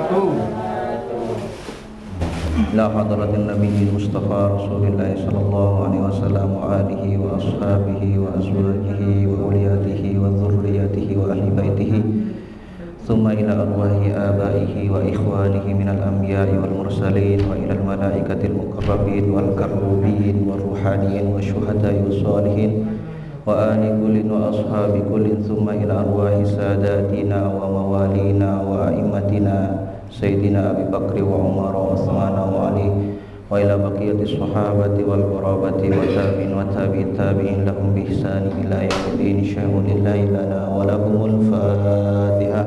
إلى حضرة النبي المصطفى رسول الله صلى الله عليه وسلم وآله وأصحابه وأزواجه وأولياته وذرياته وأهل بيته ثم إلى أرواح آبائه وإخوانه من الأنبياء والمرسلين وإلى الملائكة المقربين والكروبين والروحانيين والشهداء والصالحين وآل كل وأصحاب كل ثم إلى أرواح ساداتنا وموالينا وأئمتنا سيدنا أبي بكر وعمر وعثمان وعلي وإلى بقية الصحابة والقرابة وتابعي التابعين لهم بإحسان إلى يوم الدين. شهد لله لنا ولكم الفاتحة.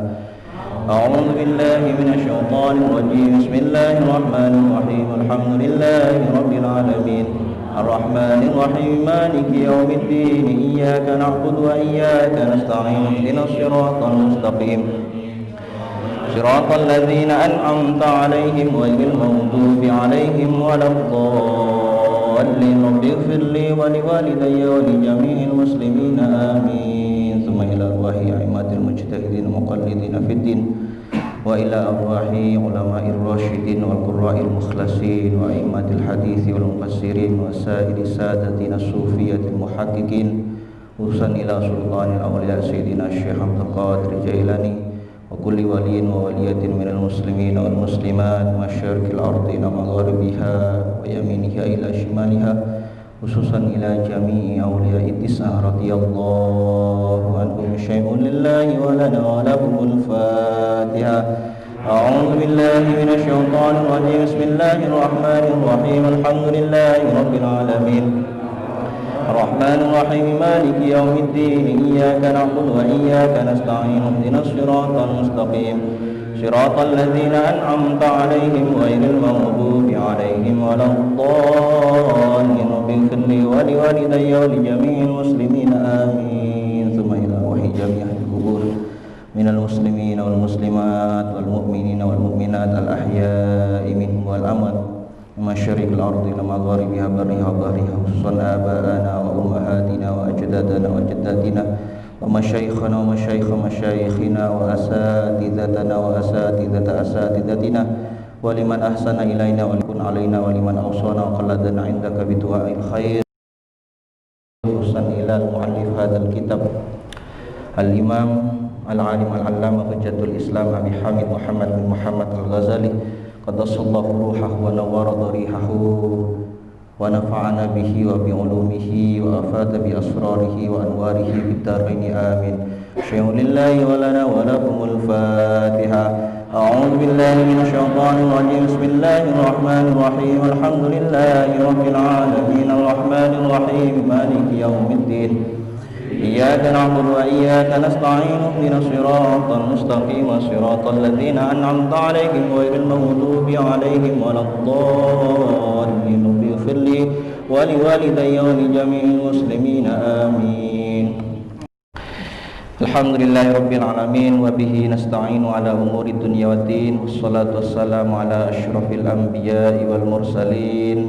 أعوذ بالله من الشيطان الرجيم. بسم الله الرحمن الرحيم. الحمد لله رب العالمين الرحمن الرحيم مالك يوم الدين إياك نعبد وإياك نستعين اهدنا الصراط المستقيم صراط الذين أنعمت عليهم غير المغضوب عليهم ولا الضالين. رب اغفر لي ولوالدي ولجميع المسلمين آمين. ثم إلى أرواح أئمة المجتهدين المقلدين في الدين وإلى أرواح علماء الراشدين والقراء المخلصين وأئمة الحديث والمفسرين وسائر سادتنا الصوفية المحققين خصوصا إلى سلطان الأولياء سيدنا الشيخ عبد القادر الجيلاني وكل ولي وولية من المسلمين والمسلمات مشارق الأرض إلى مغاربها ويمينها إلى شمالها خصوصا إلى جميع أولياء التسعة رضي الله عنهم. شيء لله ولنا ولكم الفاتحة. أعوذ بالله من الشيطان الرجيم. بسم الله الرحمن الرحيم. الحمد لله رب العالمين الرحمن الرحيم مالك يوم الدين إياك نعبد وإياك نستعين اهدنا الصراط المستقيم صراط الذين أنعمت عليهم غير المغضوب عليهم ولا الضالين. رب اغفر لي ولوالدي ولجميع المسلمين آمين. ثم إلى وحي جميع القبور من المسلمين والمسلمات والمؤمنين والمؤمنات الأحياء منهم والأموات مشارق الأرض إلى مغاربها برها وبحرها خصوصا آباءنا وأمهاتنا وأجدادنا وجداتنا ومشايخنا ومشايخ مشايخنا وأساتذتنا وأساتذة أساتذتنا ولمن أحسن إلينا ولكن علينا ولمن أوصانا وقلدنا عندك بدعاء الخير خصوصا إلى المؤلف هذا الكتاب الإمام العالم العلامة حجة الإسلام أبي حامد محمد بن محمد الغزالي قدس الله روحه ونور ضريحه ونفعنا به وبعلومه وأفاد بأسراره وأنواره في الدارين آمين. شيء لله ولنا ولكم الفاتحة. أعوذ بالله من الشيطان الرجيم. بسم الله الرحمن الرحيم. الحمد لله رب العالمين الرحمن الرحيم مالك يوم الدين إياك نعبد وإياك نستعين اهدنا الصراط المستقيم صراط الذين أنعمت عليهم غير المغضوب عليهم ولا الضالين. رب اغفر لي ولوالدي ولجميع المسلمين آمين. الحمد لله رب العالمين وبه نستعين على أمور الدنيا والدين والصلاة والسلام على أشرف الأنبياء والمرسلين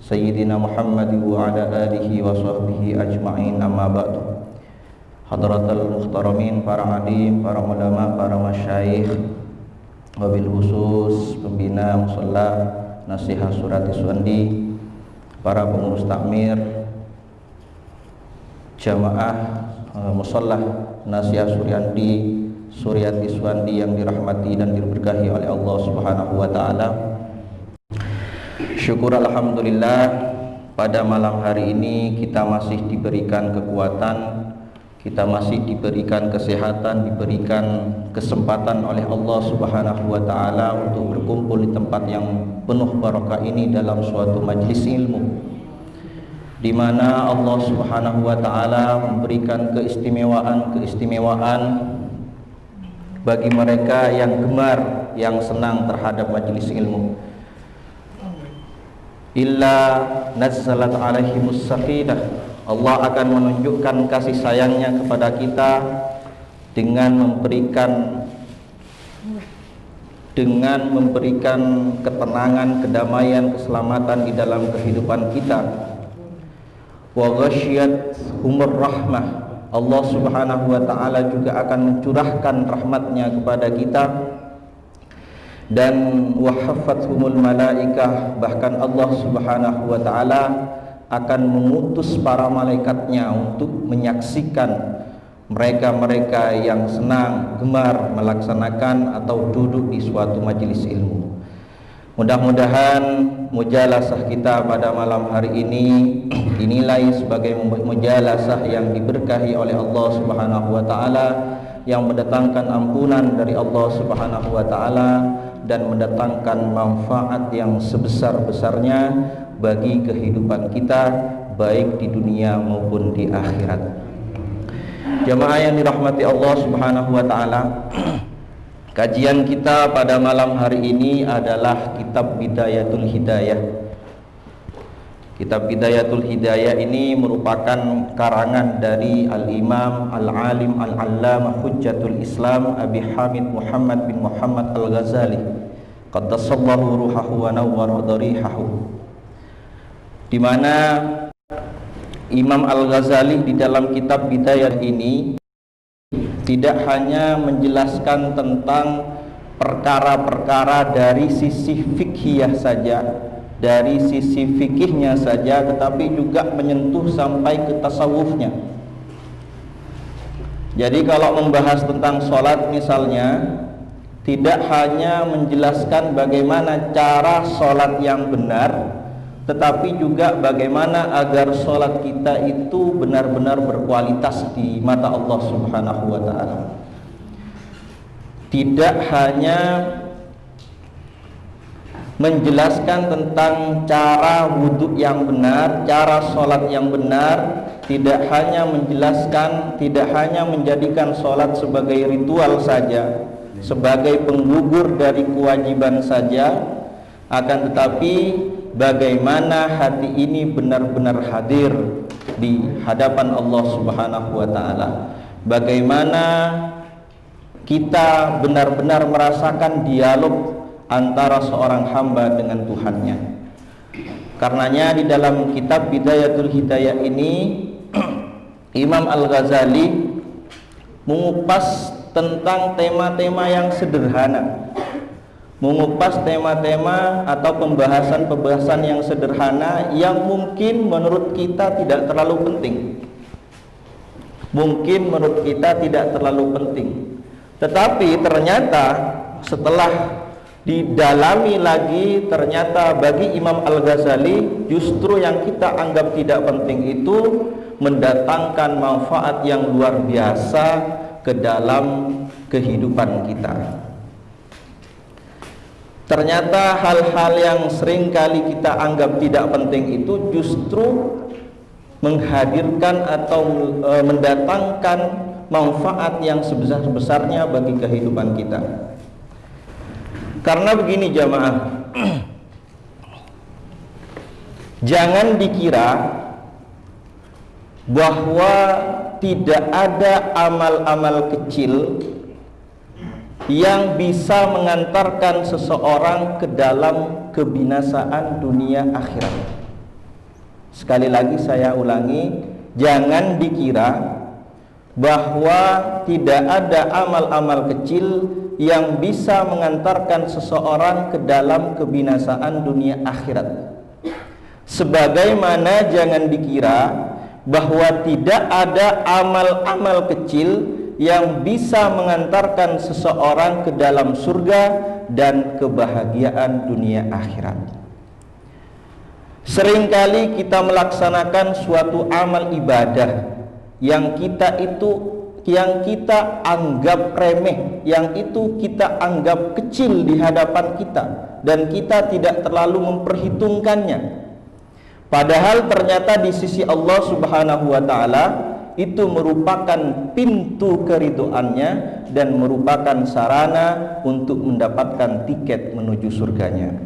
Sayyidina Muhammad wa ala alihi wa sahbihi ajma'in. Amma ba'du. Hadratul muhtaramin, para alim, para ulama, para masyayikh, wabil khusus pembina musalla Nasihat Surati Suwandi, para pengurus takmir, jamaah musalla Nasihat Suryati Suwandi yang dirahmati dan diberkahi oleh Allah Subhanahu wa taala. Syukur alhamdulillah, pada malam hari ini kita masih diberikan kekuatan, kita masih diberikan kesehatan, diberikan kesempatan oleh Allah Subhanahu wa taala untuk berkumpul di tempat yang penuh barokah ini dalam suatu majlis ilmu, di mana Allah Subhanahu wa taala memberikan keistimewaan bagi mereka yang gemar, yang senang terhadap majlis ilmu. Illa nazzalat alaihimus sakinah, Allah akan menunjukkan kasih sayangnya kepada kita dengan memberikan ketenangan, kedamaian, keselamatan di dalam kehidupan kita. Wa ghasyiyat humur rahmah, Allah Subhanahu wa taala juga akan mencurahkan rahmatnya kepada kita dan wahaffathumul malaikah, bahkan Allah Subhanahu wa taala akan mengutus para malaikatnya untuk menyaksikan mereka-mereka yang senang, gemar melaksanakan atau duduk di suatu majelis ilmu. Mudah-mudahan mujalasah kita pada malam hari ini dinilai sebagai mujalasah yang diberkahi oleh Allah Subhanahu wa taala, yang mendatangkan ampunan dari Allah Subhanahu wa taala dan mendatangkan manfaat yang sebesar-besarnya bagi kehidupan kita baik di dunia maupun di akhirat. Jamaah yang dirahmati Allah Subhanahu wa taala, kajian kita pada malam hari ini adalah kitab Bidayatul Hidayah. Kitab Bidayatul Hidayah ini merupakan karangan dari Al-Imam Al-Alim Al-Allamah Hujjatul Islam Abi Hamid Muhammad bin Muhammad Al-Ghazali qaddasallahu ruhahu wa nawwara darihahu, di mana Imam Al-Ghazali di dalam kitab Bidayah ini tidak hanya menjelaskan tentang perkara-perkara dari sisi fikhiyah saja, dari sisi fikihnya saja, tetapi juga menyentuh sampai ke tasawufnya. Jadi kalau membahas tentang sholat misalnya, tidak hanya menjelaskan bagaimana cara sholat yang benar, tetapi juga bagaimana agar sholat kita itu benar-benar berkualitas di mata Allah Subhanahu wa ta'ala. Tidak hanya menjelaskan tentang cara wudhu yang benar, cara sholat yang benar, tidak hanya menjelaskan, tidak hanya menjadikan sholat sebagai ritual saja, sebagai penggugur dari kewajiban saja, akan tetapi bagaimana hati ini benar-benar hadir di hadapan Allah Subhanahu wa taala. Bagaimana kita benar-benar merasakan dialog antara seorang hamba dengan Tuhannya. Karenanya di dalam kitab Bidayatul Hidayah ini Imam Al-Ghazali mengupas tentang tema-tema yang sederhana, mengupas tema-tema atau pembahasan-pembahasan yang sederhana yang mungkin menurut kita tidak terlalu penting. Mungkin menurut kita tidak terlalu penting. Tetapi ternyata setelah didalami lagi, ternyata bagi Imam Al-Ghazali justru yang kita anggap tidak penting itu mendatangkan manfaat yang luar biasa ke dalam kehidupan kita. Ternyata hal-hal yang sering kali kita anggap tidak penting itu justru menghadirkan atau mendatangkan manfaat yang sebesar-besarnya bagi kehidupan kita. Karena begini jamaah, jangan dikira bahwa tidak ada amal-amal kecil yang bisa mengantarkan seseorang ke dalam kebinasaan dunia akhirat. Sekali lagi saya ulangi, jangan dikira bahwa tidak ada amal-amal kecil yang bisa mengantarkan seseorang ke dalam kebinasaan dunia akhirat. Sebagaimana jangan dikira bahwa tidak ada amal-amal kecil yang bisa mengantarkan seseorang ke dalam surga dan kebahagiaan dunia akhirat. Seringkali kita melaksanakan suatu amal ibadah yang kita anggap remeh, yang itu kita anggap kecil di hadapan kita, dan kita tidak terlalu memperhitungkannya. Padahal ternyata di sisi Allah Subhanahu wa ta'ala itu merupakan pintu keridhoannya dan merupakan sarana untuk mendapatkan tiket menuju surganya.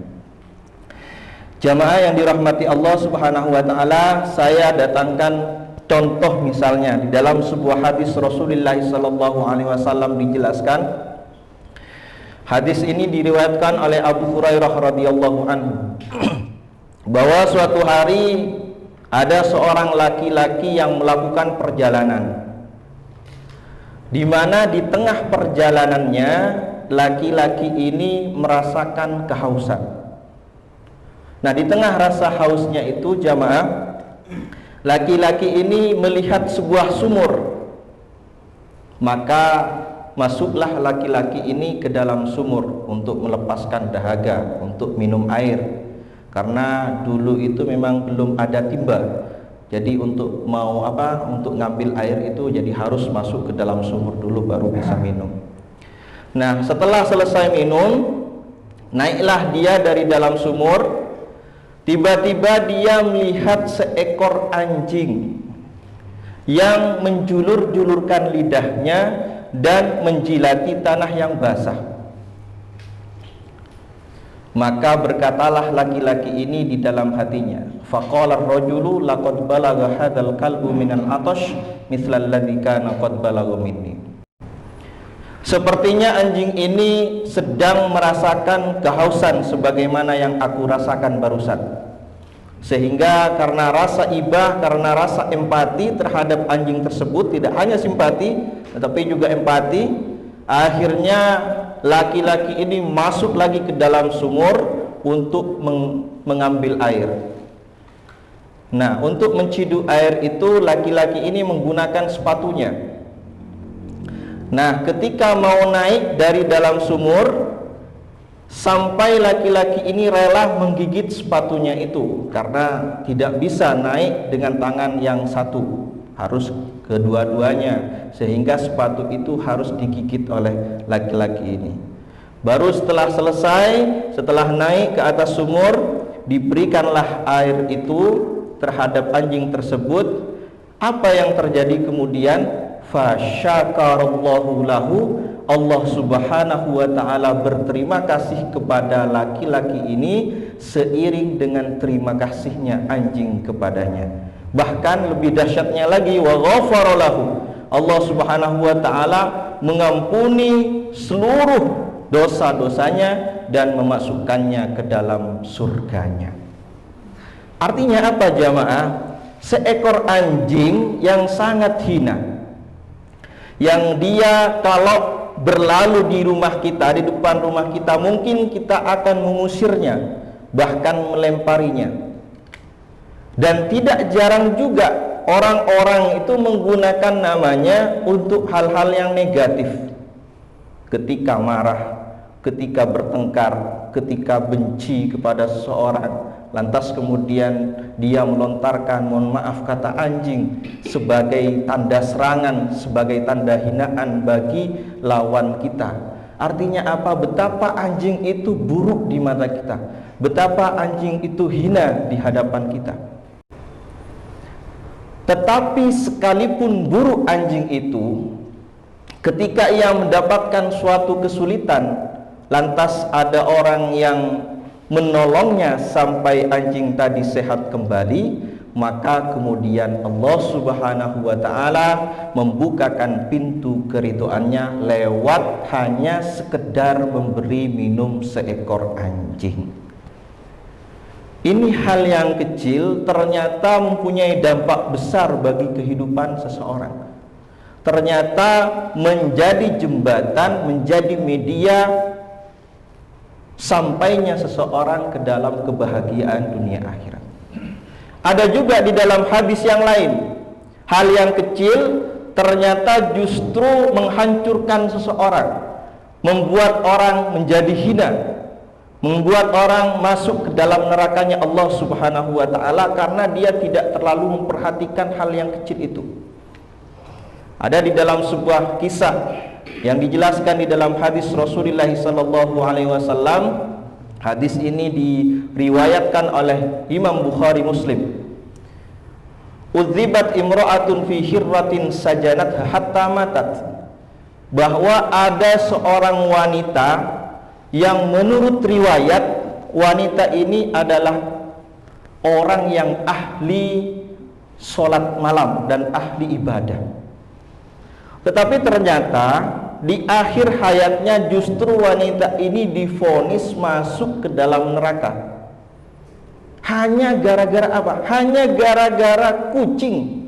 Jamaah yang dirahmati Allah Subhanahu wa ta'ala, saya datangkan contoh misalnya di dalam sebuah hadis Rasulullah sallallahu alaihi wasallam dijelaskan. Hadis ini diriwayatkan oleh Abu Hurairah radhiyallahu anhu bahwa suatu hari ada seorang laki-laki yang melakukan perjalanan, di mana di tengah perjalanannya laki-laki ini merasakan kehausan. Nah, di tengah rasa hausnya itu jamaah, laki-laki ini melihat sebuah sumur. Maka masuklah laki-laki ini ke dalam sumur untuk melepaskan dahaga, untuk minum air. Karena dulu itu memang belum ada timba. Jadi untuk untuk ngambil air itu jadi harus masuk ke dalam sumur dulu baru bisa minum. Nah, setelah selesai minum, naiklah dia dari dalam sumur. Tiba-tiba dia melihat seekor anjing yang menjulur-julurkan lidahnya dan menjilati tanah yang basah. Maka berkatalah laki-laki ini di dalam hatinya, faqala ar-rajulu laqad balagha hadzal kalbu minal atash mithla alladhi kana qad balagha minni. Sepertinya anjing ini sedang merasakan kehausan sebagaimana yang aku rasakan barusan. Sehingga karena rasa ibah, karena rasa empati terhadap anjing tersebut, tidak hanya simpati tetapi juga empati, akhirnya laki-laki ini masuk lagi ke dalam sumur untuk mengambil air. Nah, untuk menciduk air itu laki-laki ini menggunakan sepatunya. Nah, ketika mau naik dari dalam sumur, sampai laki-laki ini rela menggigit sepatunya itu, karena tidak bisa naik dengan tangan yang satu, harus kedua-duanya, sehingga sepatu itu harus digigit oleh laki-laki ini. Baru setelah selesai, setelah naik ke atas sumur, diberikanlah air itu terhadap anjing tersebut. Apa yang terjadi kemudian? Fasyakarallahu lahu, Allah subhanahu wa ta'ala berterima kasih kepada laki-laki ini seiring dengan terima kasihnya anjing kepadanya. Bahkan lebih dahsyatnya lagi, wa ghafara lahu, Allah subhanahu wa ta'ala mengampuni seluruh dosa-dosanya dan memasukkannya ke dalam surganya. Artinya apa jamaah? Seekor anjing yang sangat hina, yang dia kalau berlalu di rumah kita, di depan rumah kita, mungkin kita akan mengusirnya, bahkan melemparinya. Dan tidak jarang juga orang-orang itu menggunakan namanya untuk hal-hal yang negatif. Ketika marah, ketika bertengkar, ketika benci kepada seseorang, lantas kemudian dia melontarkan, mohon maaf kata anjing, sebagai tanda serangan, sebagai tanda hinaan bagi lawan kita. Artinya apa? Betapa anjing itu buruk di mata kita, betapa anjing itu hina di hadapan kita. Tetapi sekalipun buruk anjing itu, ketika ia mendapatkan suatu kesulitan, lantas ada orang yang menolongnya sampai anjing tadi sehat kembali, maka kemudian Allah subhanahu wa ta'ala membukakan pintu keridhoannya lewat hanya sekedar memberi minum seekor anjing. Ini hal yang kecil ternyata mempunyai dampak besar bagi kehidupan seseorang. Ternyata menjadi jembatan, menjadi media sampainya seseorang ke dalam kebahagiaan dunia akhirat. Ada juga di dalam hadis yang lain, hal yang kecil ternyata justru menghancurkan seseorang, membuat orang menjadi hina, membuat orang masuk ke dalam nerakanya Allah subhanahu wa ta'ala karena dia tidak terlalu memperhatikan hal yang kecil itu. Ada di dalam sebuah kisah yang dijelaskan di dalam hadis Rasulullah sallallahu alaihi wasallam. Hadis ini diriwayatkan oleh Imam Bukhari Muslim. Udzibat imra'atun fi hirratin sajanat hatta matat. Bahwa ada seorang wanita yang menurut riwayat wanita ini adalah orang yang ahli sholat malam dan ahli ibadah. Tetapi ternyata di akhir hayatnya justru wanita ini divonis masuk ke dalam neraka. Hanya gara-gara apa? Hanya gara-gara kucing.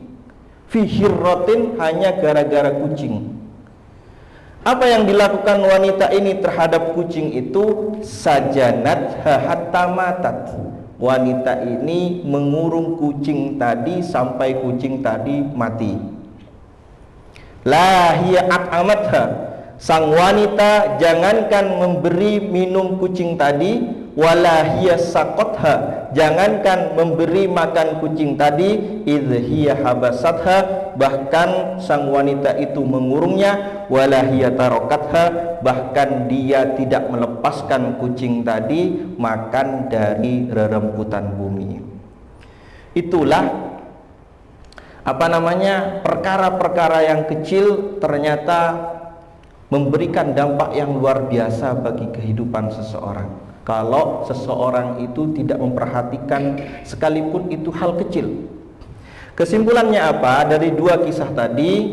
Fi hirratin, hanya gara-gara kucing. Apa yang dilakukan wanita ini terhadap kucing itu? Sajanat hatta matat. Wanita ini mengurung kucing tadi sampai kucing tadi mati. La hiya at'amatha. Sang wanita jangankan memberi minum kucing tadi, wala hiya saqatha, jangankan memberi makan kucing tadi, idh hiya habasatha, bahkan sang wanita itu mengurungnya, wala hiya tarakatha, bahkan dia tidak melepaskan kucing tadi makan dari reremputan bumi. Itulah perkara-perkara yang kecil ternyata memberikan dampak yang luar biasa bagi kehidupan seseorang. Kalau seseorang itu tidak memperhatikan sekalipun itu hal kecil. Kesimpulannya apa? Dari dua kisah tadi,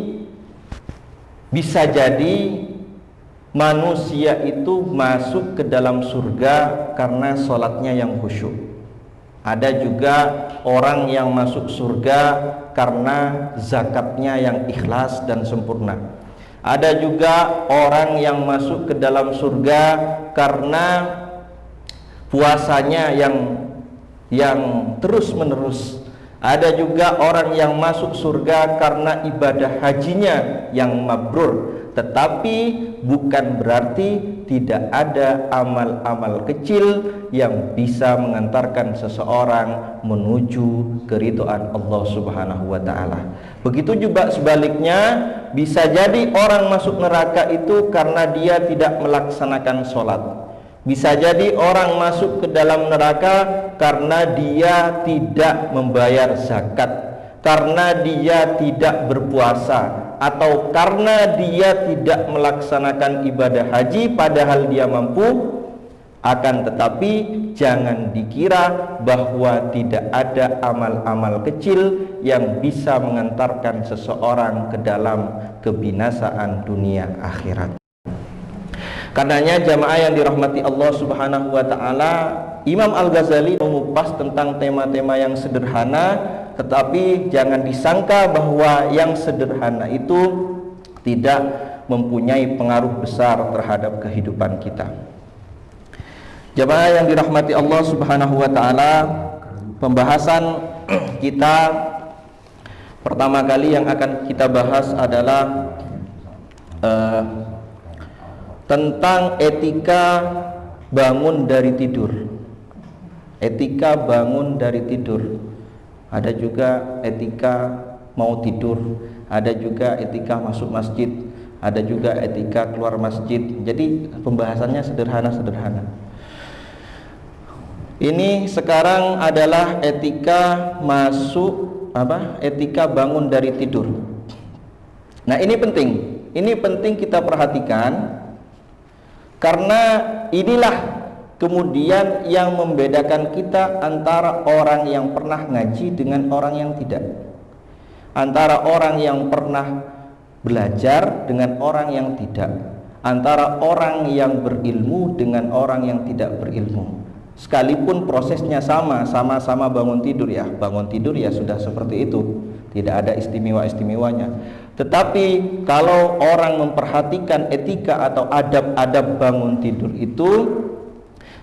bisa jadi manusia itu masuk ke dalam surga karena sholatnya yang khusyuk. Ada juga orang yang masuk surga karena zakatnya yang ikhlas dan sempurna. Ada juga orang yang masuk ke dalam surga karena puasanya yang terus-menerus. Ada juga orang yang masuk surga karena ibadah hajinya yang mabrur. Tetapi bukan berarti tidak ada amal-amal kecil yang bisa mengantarkan seseorang menuju keridhaan Allah Subhanahu wa taala. Begitu juga sebaliknya, bisa jadi orang masuk neraka itu karena dia tidak melaksanakan sholat. Bisa jadi orang masuk ke dalam neraka karena dia tidak membayar zakat, karena dia tidak berpuasa, atau karena dia tidak melaksanakan ibadah haji padahal dia mampu. Akan tetapi jangan dikira bahwa tidak ada amal-amal kecil yang bisa mengantarkan seseorang ke dalam kebinasaan dunia akhirat. Karenanya jamaah yang dirahmati Allah Subhanahu wa taala, Imam Al-Ghazali mengupas tentang tema-tema yang sederhana, tetapi jangan disangka bahwa yang sederhana itu tidak mempunyai pengaruh besar terhadap kehidupan kita. Jamaah yang dirahmati Allah Subhanahu wa taala, pembahasan kita pertama kali yang akan kita bahas adalah tentang etika bangun dari tidur. Etika bangun dari tidur. Ada juga etika mau tidur, ada juga etika masuk masjid, ada juga etika keluar masjid. Jadi pembahasannya sederhana-sederhana. Ini sekarang adalah etika etika bangun dari tidur. Nah, ini penting. Ini penting kita perhatikan karena inilah kemudian yang membedakan kita antara orang yang pernah ngaji dengan orang yang tidak, antara orang yang pernah belajar dengan orang yang tidak, antara orang yang berilmu dengan orang yang tidak berilmu. Sekalipun prosesnya sama-sama bangun tidur ya, bangun tidur ya sudah seperti itu, tidak ada istimewa-istimewanya. Tetapi kalau orang memperhatikan etika atau adab-adab bangun tidur itu,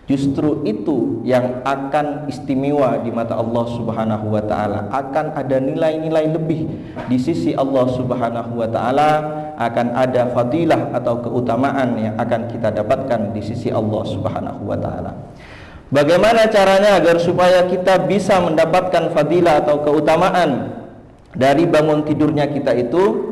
justru itu yang akan istimewa di mata Allah Subhanahu wa taala. Akan ada nilai-nilai lebih di sisi Allah Subhanahu wa taala, akan ada fadilah atau keutamaan yang akan kita dapatkan di sisi Allah Subhanahu wa taala. Bagaimana caranya agar supaya kita bisa mendapatkan fadilah atau keutamaan dari bangun tidurnya kita itu?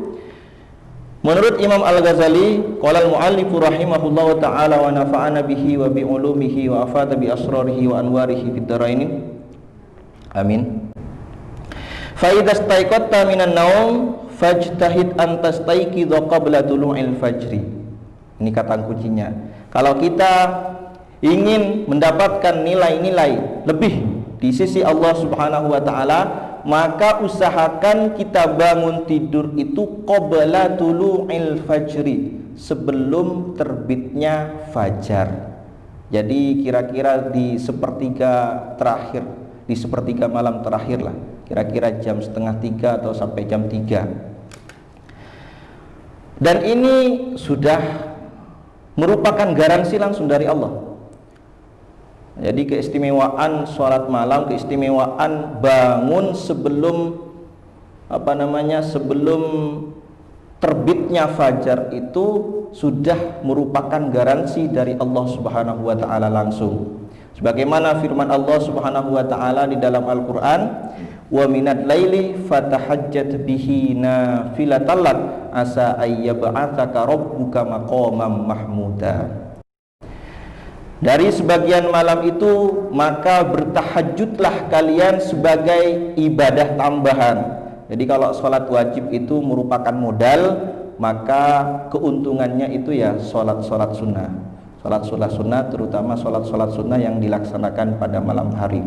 Menurut Imam Al-Ghazali, qala al-mu'allifu rahimahullahu ta'ala wa nafa'ana bihi wa bi ulumihi wa afada bi asrarihi wa anwarihi fid dharaini. Amin. Fa idza staiqatta minan naum fajtahid an tastaiqidha qabla tulu'il fajri. Ini kata kuncinya. Kalau kita ingin mendapatkan nilai-nilai lebih di sisi Allah Subhanahu wa taala, maka usahakan kita bangun tidur itu qabla tulu'il fajri, sebelum terbitnya fajar. Jadi kira-kira di sepertiga terakhir, di sepertiga malam terakhir lah, kira-kira jam 2:30 atau sampai jam 3. Dan ini sudah merupakan garansi langsung dari Allah. Jadi keistimewaan sholat malam, keistimewaan bangun sebelum sebelum terbitnya fajar itu sudah merupakan garansi dari Allah Subhanahu wa taala langsung. Sebagaimana firman Allah Subhanahu wa taala di dalam Al-Qur'an, wa minal laili fatahajjat bihi nafilatan lak asa ayyab'atsaka rabbuka maqaman mahmuda. Dari sebagian malam itu maka bertahajudlah kalian sebagai ibadah tambahan. Jadi kalau sholat wajib itu merupakan modal, maka keuntungannya itu ya sholat sunnah. Sholat sunnah, terutama sholat sunnah yang dilaksanakan pada malam hari.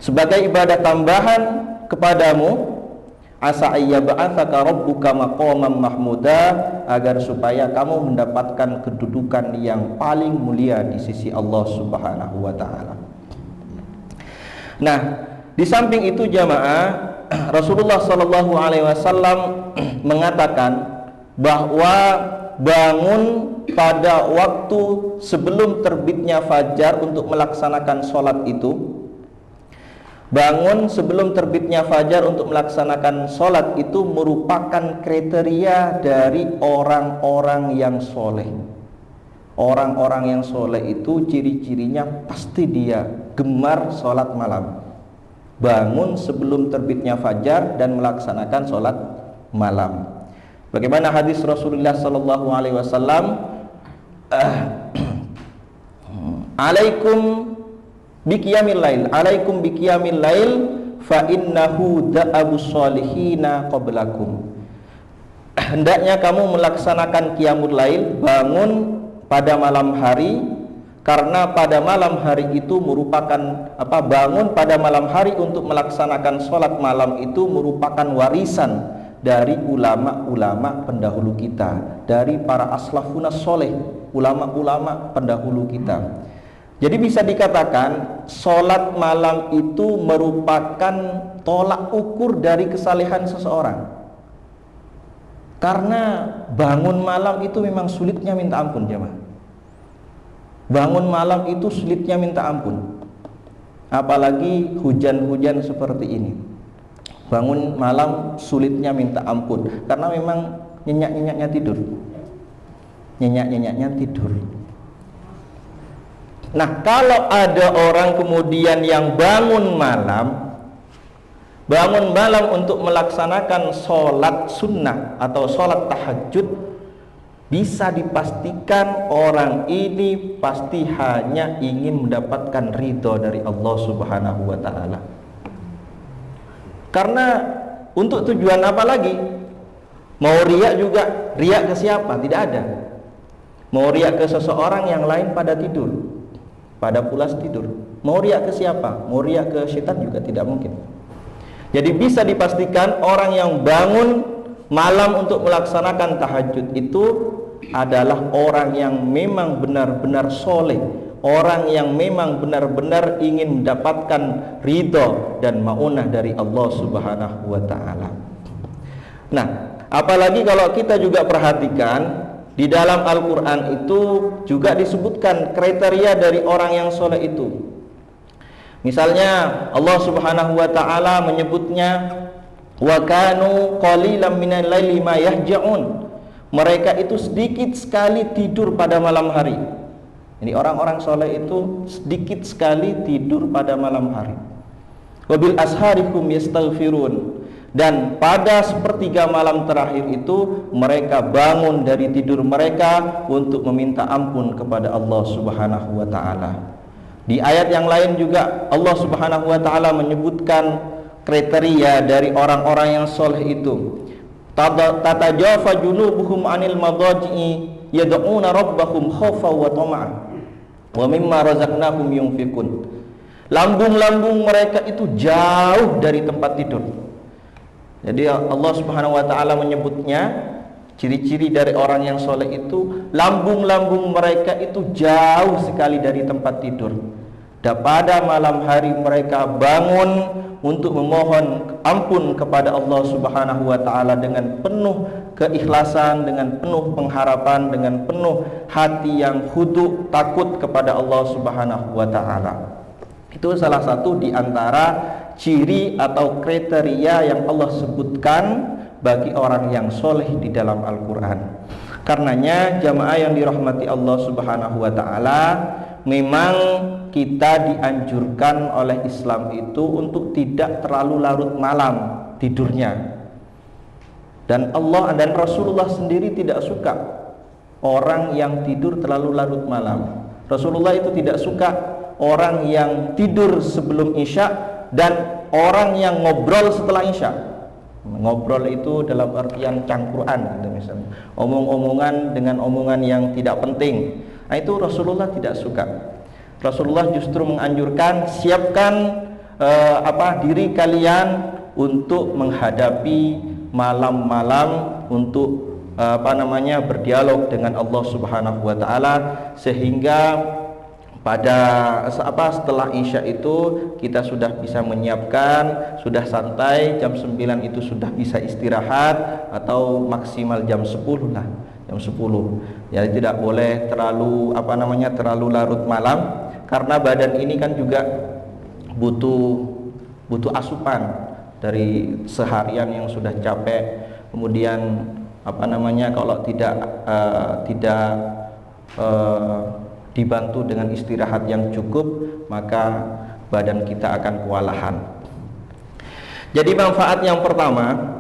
Sebagai ibadah tambahan kepadamu, asa ayyab'atsaka rabbuka maqaman mahmuda, agar supaya kamu mendapatkan kedudukan yang paling mulia di sisi Allah Subhanahu wa taala. Nah, di samping itu jamaah, Rasulullah sallallahu alaihi wasallam mengatakan bahwa bangun pada waktu sebelum terbitnya fajar untuk melaksanakan sholat itu, bangun sebelum terbitnya fajar untuk melaksanakan sholat itu merupakan kriteria dari orang-orang yang soleh. Orang-orang yang soleh itu ciri-cirinya pasti dia gemar sholat malam, bangun sebelum terbitnya fajar dan melaksanakan sholat malam. Bagaimana hadis Rasulullah sallallahu alaihi wasallam, alaikum biqiyamil lail, alaikum biqiyamil lail fa innahu da'abus solihina qablakum. Hendaknya kamu melaksanakan qiyamul lail, bangun pada malam hari, karena pada malam hari itu merupakan bangun pada malam hari untuk melaksanakan sholat malam itu merupakan warisan dari ulama-ulama pendahulu kita, dari para aslafunas soleh, ulama-ulama pendahulu kita. Jadi bisa dikatakan sholat malam itu merupakan tolak ukur dari kesalehan seseorang. Karena bangun malam itu memang sulitnya minta ampun jemaah. Bangun malam itu sulitnya minta ampun. Apalagi hujan-hujan seperti ini. Bangun malam sulitnya minta ampun, karena memang nyenyak-nyenyaknya tidur. Nyenyak-nyenyaknya tidur. Nah, kalau ada orang kemudian yang bangun malam untuk melaksanakan sholat sunnah atau sholat tahajud, bisa dipastikan orang ini pasti hanya ingin mendapatkan ridho dari Allah Subhanahu wa ta'ala. Karena untuk tujuan apa lagi? Mau riak juga, riak ke siapa? Tidak ada. Mau riak ke seseorang yang lain pada tidur, pada pulas tidur. Mau riak ke siapa? Mau riak ke syaitan juga tidak mungkin. Jadi bisa dipastikan orang yang bangun malam untuk melaksanakan tahajud itu adalah orang yang memang benar-benar soleh, orang yang memang benar-benar ingin mendapatkan ridho dan maunah dari Allah Subhanahu wa ta'ala. Nah, apalagi kalau kita juga perhatikan di dalam Al-Quran itu juga disebutkan kriteria dari orang yang soleh itu. Misalnya Allah Subhanahu wa ta'ala menyebutnya wa kanu qalilan minal laili ma yahja'un. Mereka itu sedikit sekali tidur pada malam hari. Jadi orang-orang soleh itu sedikit sekali tidur pada malam hari. Wabil asharikum yastaghfirun. Dan pada sepertiga malam terakhir itu mereka bangun dari tidur mereka untuk meminta ampun kepada Allah Subhanahu wa ta'ala. Di ayat yang lain juga Allah Subhanahu wa ta'ala menyebutkan kriteria dari orang-orang yang soleh itu. Tatajafa junubuhum anil madaji'i yad'una rabbahum khawfa wa tama'a wa mimma razaqnahum yunfiqun. Lambung-lambung mereka itu jauh dari tempat tidur. Jadi Allah Subhanahu wa ta'ala menyebutnya ciri-ciri dari orang yang soleh itu lambung-lambung mereka itu jauh sekali dari tempat tidur. Dan pada malam hari mereka bangun untuk memohon ampun kepada Allah Subhanahu wa taala dengan penuh keikhlasan, dengan penuh pengharapan, dengan penuh hati yang khudu takut kepada Allah Subhanahu wa taala. Itu salah satu di antara ciri atau kriteria yang Allah sebutkan bagi orang yang soleh di dalam Al-Quran. Karenanya jamaah yang dirahmati Allah Subhanahu wa taala, memang kita dianjurkan oleh Islam itu untuk tidak terlalu larut malam tidurnya. Dan Allah dan Rasulullah sendiri tidak suka orang yang tidur terlalu larut malam. Rasulullah itu tidak suka orang yang tidur sebelum Isya dan orang yang ngobrol setelah Isya. Ngobrol itu dalam artian cangkruan gitu misalnya, omong-omongan dengan omongan yang tidak penting. Nah, itu Rasulullah tidak suka. Rasulullah justru menganjurkan siapkan diri kalian untuk menghadapi malam-malam untuk berdialog dengan Allah Subhanahu wa taala, sehingga setelah Isya itu kita sudah bisa menyiapkan, sudah santai, jam 9 itu sudah bisa istirahat, atau maksimal jam 10 lah, jam 10. Jadi tidak boleh terlalu terlalu larut malam, karena badan ini kan juga butuh asupan dari seharian yang sudah capek. Kemudian kalau tidak dibantu dengan istirahat yang cukup, maka badan kita akan kewalahan. Jadi manfaat yang pertama,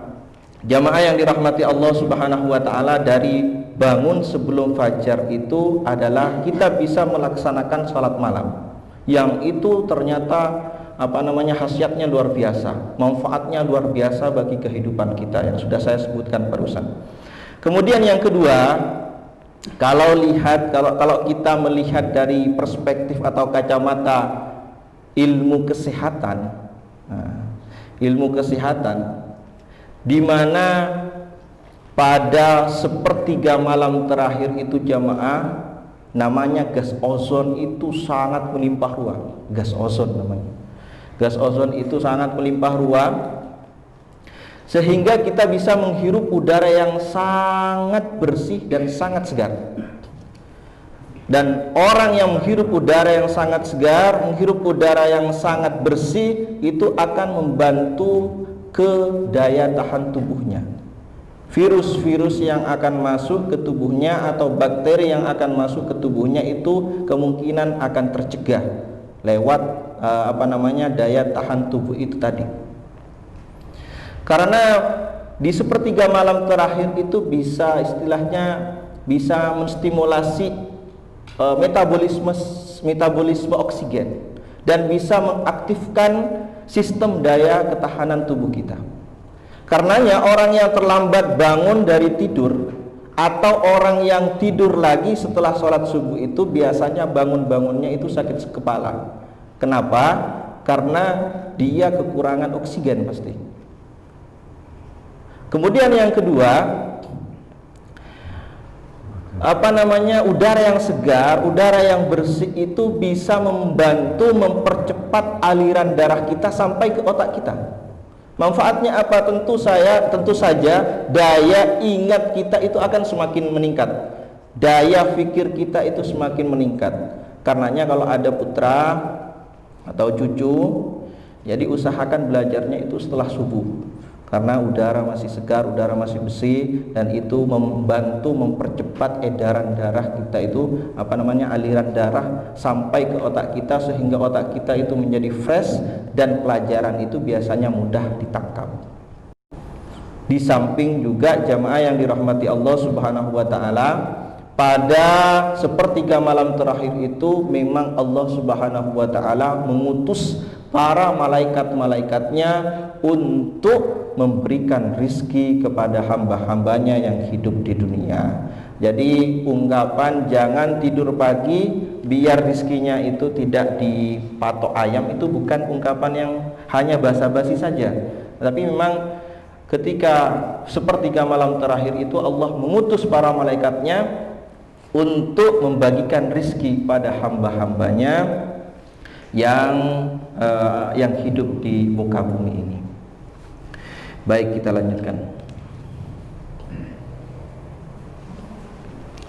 jamaah yang dirahmati Allah Subhanahu wa taala, dari bangun sebelum fajar itu adalah kita bisa melaksanakan salat malam, yang itu ternyata khasiatnya luar biasa, manfaatnya luar biasa bagi kehidupan kita yang sudah saya sebutkan barusan. Kemudian yang kedua, kalau kita melihat dari perspektif atau kacamata ilmu kesehatan, di mana pada sepertiga malam terakhir itu jamaah, namanya gas ozon itu sangat melimpah ruah. Gas ozon namanya. Gas ozon itu sangat melimpah ruah, sehingga kita bisa menghirup udara yang sangat bersih dan sangat segar. Dan orang yang menghirup udara yang sangat segar, menghirup udara yang sangat bersih, itu akan membantu ke daya tahan tubuhnya. Virus-virus yang akan masuk ke tubuhnya atau bakteri yang akan masuk ke tubuhnya itu kemungkinan akan tercegah lewat daya tahan tubuh itu tadi. Karena di sepertiga malam terakhir itu bisa menstimulasi metabolisme oksigen dan bisa mengaktifkan sistem daya ketahanan tubuh kita. Karenanya orang yang terlambat bangun dari tidur atau orang yang tidur lagi setelah sholat subuh itu biasanya bangunnya itu sakit kepala. Kenapa? Karena dia kekurangan oksigen pasti. Kemudian yang kedua, udara yang segar, udara yang bersih itu bisa membantu mempercepat aliran darah kita sampai ke otak kita. Manfaatnya apa? Tentu saja daya ingat kita itu akan semakin meningkat, daya pikir kita itu semakin meningkat. Karenanya kalau ada putra atau cucu, jadi usahakan belajarnya itu setelah subuh, karena udara masih segar, udara masih bersih, dan itu membantu mempercepat edaran darah kita itu aliran darah sampai ke otak kita, sehingga otak kita itu menjadi fresh dan pelajaran itu biasanya mudah ditangkap. Di samping juga jamaah yang dirahmati Allah Subhanahu wa taala, pada sepertiga malam terakhir itu memang Allah Subhanahu wa taala mengutus para malaikat-malaikatnya untuk memberikan rizki kepada hamba-hambanya yang hidup di dunia. Jadi ungkapan jangan tidur pagi biar rizkinya itu tidak dipatok ayam itu bukan ungkapan yang hanya basa-basi saja, tapi memang ketika sepertiga malam terakhir itu Allah mengutus para malaikatnya untuk membagikan rizki pada hamba-hambanya, yang hidup di muka bumi ini. Baik, kita lanjutkan.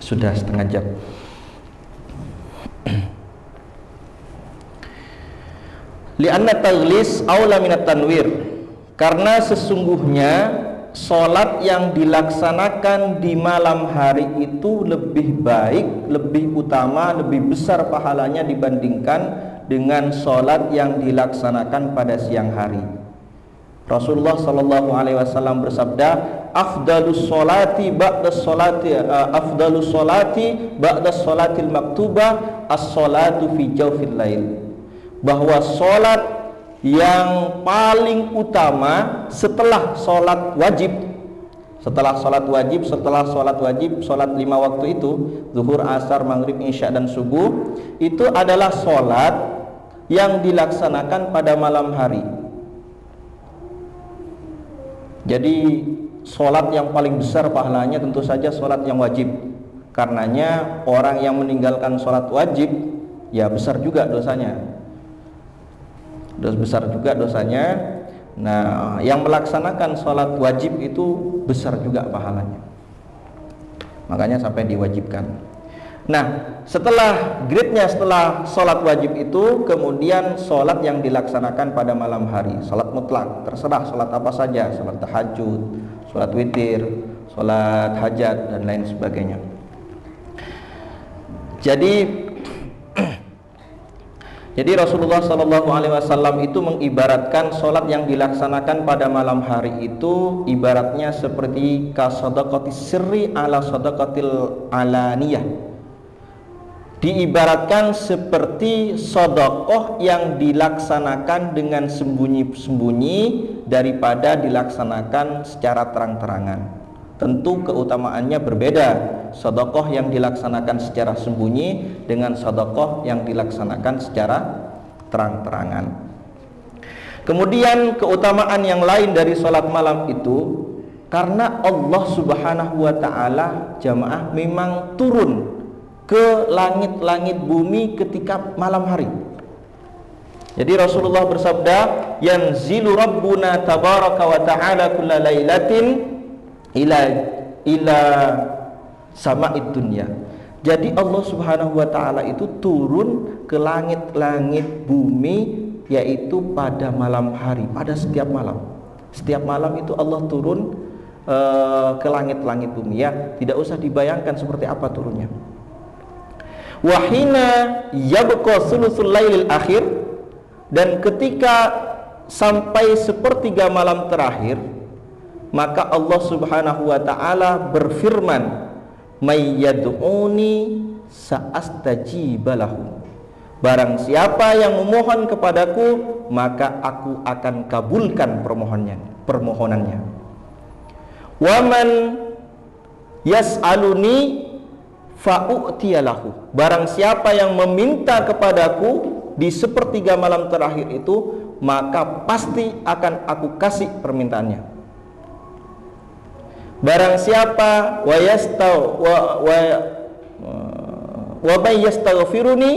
Sudah setengah jam. Li'anna taghlis aula minat tanwir, karena sesungguhnya sholat yang dilaksanakan di malam hari itu lebih baik, lebih utama, lebih besar pahalanya dibandingkan dengan sholat yang dilaksanakan pada siang hari. Rasulullah Shallallahu Alaihi Wasallam bersabda, afdalus sholati ba'da sholatil maktubah as-sholatu fi jawfil lail, bahwa sholat yang paling utama setelah sholat wajib, setelah sholat wajib, sholat 5 waktu itu, zuhur, asar, maghrib, isya, dan subuh, itu adalah sholat yang dilaksanakan pada malam hari. Jadi sholat yang paling besar pahalanya tentu saja sholat yang wajib. Karenanya orang yang meninggalkan sholat wajib, ya besar juga dosanya. Nah, yang melaksanakan sholat wajib itu besar juga pahalanya. Makanya sampai diwajibkan. Nah, setelah sholat wajib itu, kemudian sholat yang dilaksanakan pada malam hari, sholat mutlak, terserah sholat apa saja, sholat tahajud, sholat witir, sholat hajat, dan lain sebagainya. Jadi Rasulullah Shallallahu Alaihi Wasallam itu mengibaratkan sholat yang dilaksanakan pada malam hari itu ibaratnya seperti kasadaqatis sirri ala sadaqatil alaniyah. Diibaratkan seperti sedekah yang dilaksanakan dengan sembunyi-sembunyi daripada dilaksanakan secara terang-terangan. Tentu keutamaannya berbeda, sedekah yang dilaksanakan secara sembunyi dengan sedekah yang dilaksanakan secara terang-terangan. Kemudian keutamaan yang lain dari sholat malam itu, karena Allah Subhanahu wa Ta'ala, jamaah, memang turun ke langit-langit bumi ketika malam hari. Jadi Rasulullah bersabda, yanzilu rabbuna tabaraka wa ta'ala kulla lailatin ila sama'id dunya. Jadi Allah Subhanahu wa Ta'ala itu turun ke langit-langit bumi, yaitu pada malam hari, pada setiap malam. Setiap malam itu Allah turun ke langit-langit bumi, ya. Tidak usah dibayangkan seperti apa turunnya. Wahina yabqa sulusul lailil akhir, dan ketika sampai sepertiga malam terakhir, maka Allah Subhanahu wa Ta'ala berfirman, may yad'uni sa'astajibalahu, barang siapa yang memohon kepadaku, maka aku akan kabulkan permohonannya. Waman yas'aluni fa'u'tiyalahu, barang siapa yang meminta kepadaku di sepertiga malam terakhir itu, maka pasti akan aku kasih permintaannya. Barang siapa wa may yastaghfiruni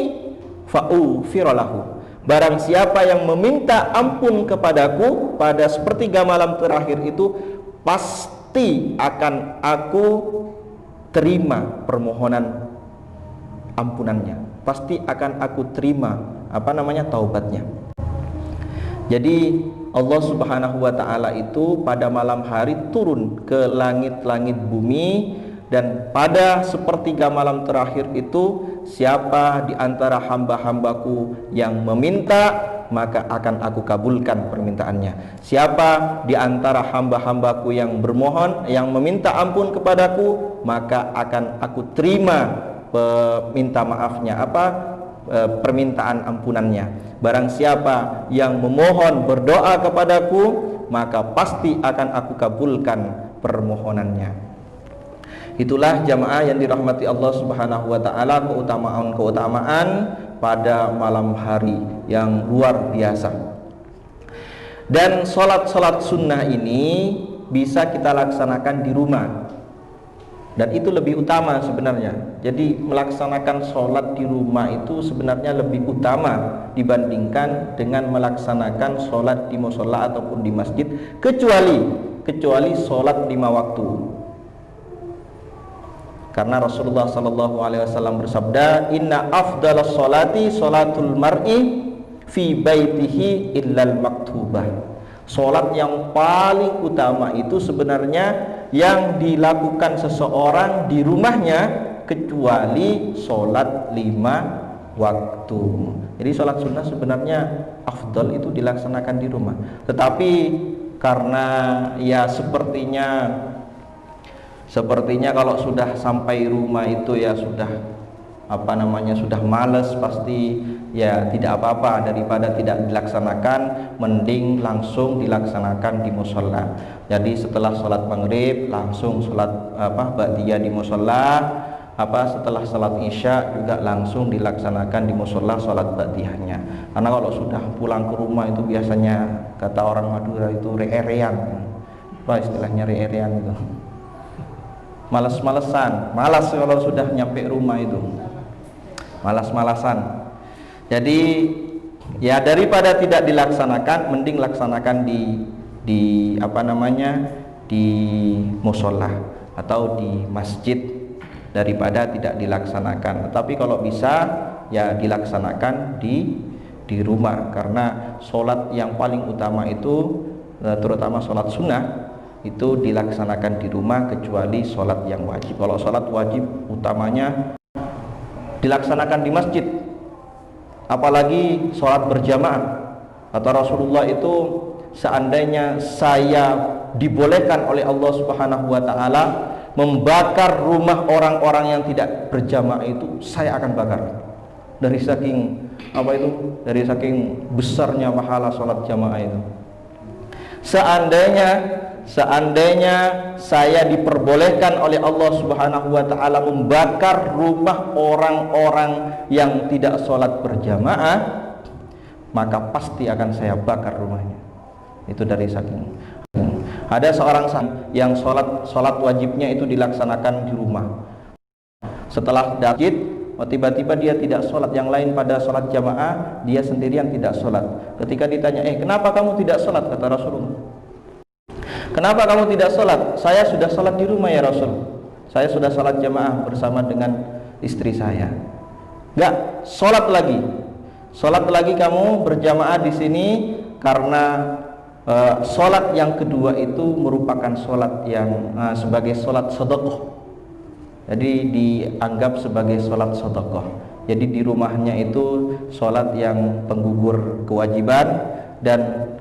fa'ughfiralahu, barang siapa yang meminta ampun kepadaku pada sepertiga malam terakhir itu, pasti akan aku terima permohonan ampunannya, pasti akan aku terima taubatnya. Jadi Allah Subhanahu wa Ta'ala itu pada malam hari turun ke langit-langit bumi, dan pada sepertiga malam terakhir itu, siapa di antara hamba-hambaku yang meminta, maka akan aku kabulkan permintaannya. Siapa di antara hamba-hambaku yang bermohon, yang meminta ampun kepadaku, maka akan aku terima permintaan ampunannya. Barang siapa yang memohon, berdoa kepadaku, maka pasti akan aku kabulkan permohonannya. Itulah jamaah yang dirahmati Allah Subhanahu wa Ta'ala, keutamaan pada malam hari yang luar biasa. Dan sholat sunnah ini bisa kita laksanakan di rumah. Dan itu lebih utama sebenarnya. Jadi melaksanakan sholat di rumah itu sebenarnya lebih utama dibandingkan dengan melaksanakan sholat di musola ataupun di masjid, kecuali sholat 5 waktu. Karena Rasulullah SAW bersabda, Inna afdalas sholati sholatul mar'i fi baitihi illal maktubah. Sholat yang paling utama itu sebenarnya yang dilakukan seseorang di rumahnya, kecuali sholat 5 waktu. Jadi sholat sunnah sebenarnya afdal itu dilaksanakan di rumah. Tetapi karena ya sepertinya kalau sudah sampai rumah itu ya sudah sudah malas, pasti ya tidak apa-apa, daripada tidak dilaksanakan mending langsung dilaksanakan di musola. Jadi setelah sholat maghrib langsung sholat ba'diyah di musola, setelah sholat isya juga langsung dilaksanakan di musola sholat ba'diyahnya. Karena kalau sudah pulang ke rumah itu biasanya kata orang Madura itu re-erean. Apa istilahnya re-erean itu? Malas kalau sudah nyampe rumah itu. Malas-malasan. Jadi ya daripada tidak dilaksanakan, mending laksanakan di musola atau di masjid daripada tidak dilaksanakan. Tetapi kalau bisa ya dilaksanakan di rumah, karena sholat yang paling utama itu terutama sholat sunnah itu dilaksanakan di rumah, kecuali sholat yang wajib. Kalau sholat wajib utamanya dilaksanakan di masjid, apalagi sholat berjamaah. Kata Rasulullah itu, seandainya saya dibolehkan oleh Allah Subhanahu wa Ta'ala membakar rumah orang-orang yang tidak berjamaah itu, saya akan bakar. Dari saking besarnya pahala sholat jamaah itu. Seandainya saya diperbolehkan oleh Allah Subhanahu wa Ta'ala membakar rumah orang-orang yang tidak sholat berjamaah, maka pasti akan saya bakar rumahnya. Itu dari saking. Ada seorang yang sholat wajibnya itu dilaksanakan di rumah. Setelah masjid, tiba-tiba dia tidak sholat, yang lain pada sholat jamaah, dia sendirian tidak sholat. Ketika ditanya, kenapa kamu tidak sholat? Kata Rasulullah, kenapa kamu tidak sholat? Saya sudah sholat di rumah ya Rasul. Saya sudah sholat jamaah bersama dengan istri saya. Enggak, sholat lagi kamu berjamaah di sini, karena sholat yang kedua itu merupakan sholat yang sebagai sholat sedekah. Jadi dianggap sebagai sholat sedekah. Jadi di rumahnya itu sholat yang penggugur kewajiban, dan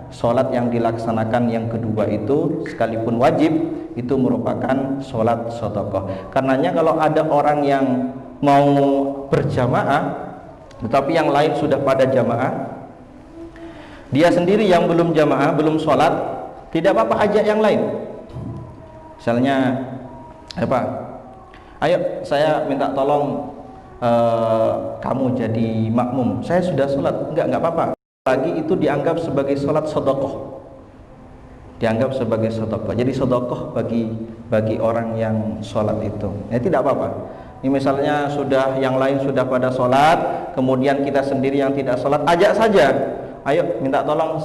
sholat yang dilaksanakan yang kedua itu sekalipun wajib itu merupakan sholat sedekah. Karenanya kalau ada orang yang mau berjamaah tetapi yang lain sudah pada jamaah, dia sendiri yang belum jamaah, belum sholat, tidak apa-apa ajak yang lain. Misalnya ayo saya minta tolong kamu jadi makmum, saya sudah sholat. Enggak apa-apa. Lagi itu dianggap sebagai sholat sedekah, jadi sedekah bagi orang yang sholat itu. Tidak apa-apa. Ini misalnya yang lain sudah pada sholat, kemudian kita sendiri yang tidak sholat, ajak saja, ayo minta tolong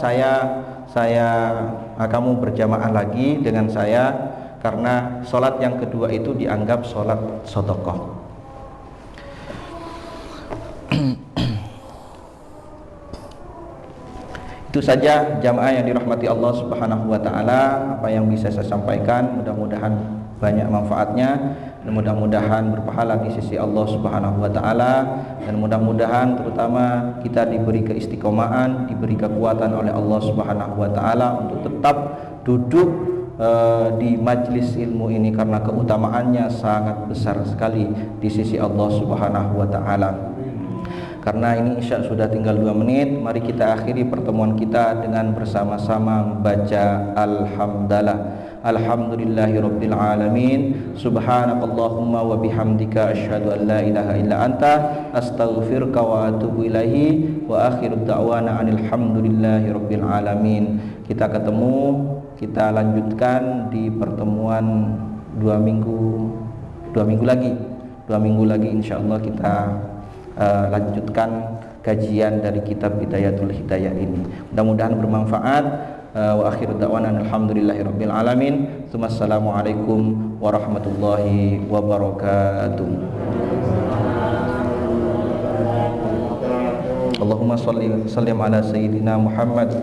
kamu berjamaah lagi dengan saya, karena sholat yang kedua itu dianggap sholat sedekah. Itu saja jamaah yang dirahmati Allah Subhanahu wa Ta'ala, apa yang bisa saya sampaikan. Mudah-mudahan banyak manfaatnya, dan mudah-mudahan berpahala di sisi Allah Subhanahu wa Ta'ala, dan mudah-mudahan terutama kita diberi keistiqomahan, diberi kekuatan oleh Allah Subhanahu wa Ta'ala untuk tetap duduk di majlis ilmu ini, karena keutamaannya sangat besar sekali di sisi Allah Subhanahu wa Ta'ala. Karena ini isya sudah tinggal 2 menit, mari kita akhiri pertemuan kita dengan bersama-sama membaca Alhamdulillahirabbil alamin. Subhanakallahumma wa bihamdika asyhadu an la ilaha illa anta astaghfiruka wa atubu ilaihi wa akhiru da'wana alhamdulillahirabbil alamin. Kita ketemu kita lanjutkan di pertemuan 2 minggu lagi insyaallah kita lanjutkan kajian dari kitab Bidayatul Hidayah ini. Mudah-mudahan bermanfaat. Wa akhiru da'wana alhamdulillahirabbil alamin. Wassalamualaikum warahmatullahi wabarakatuh. Allahumma salli ala sayyidina Muhammad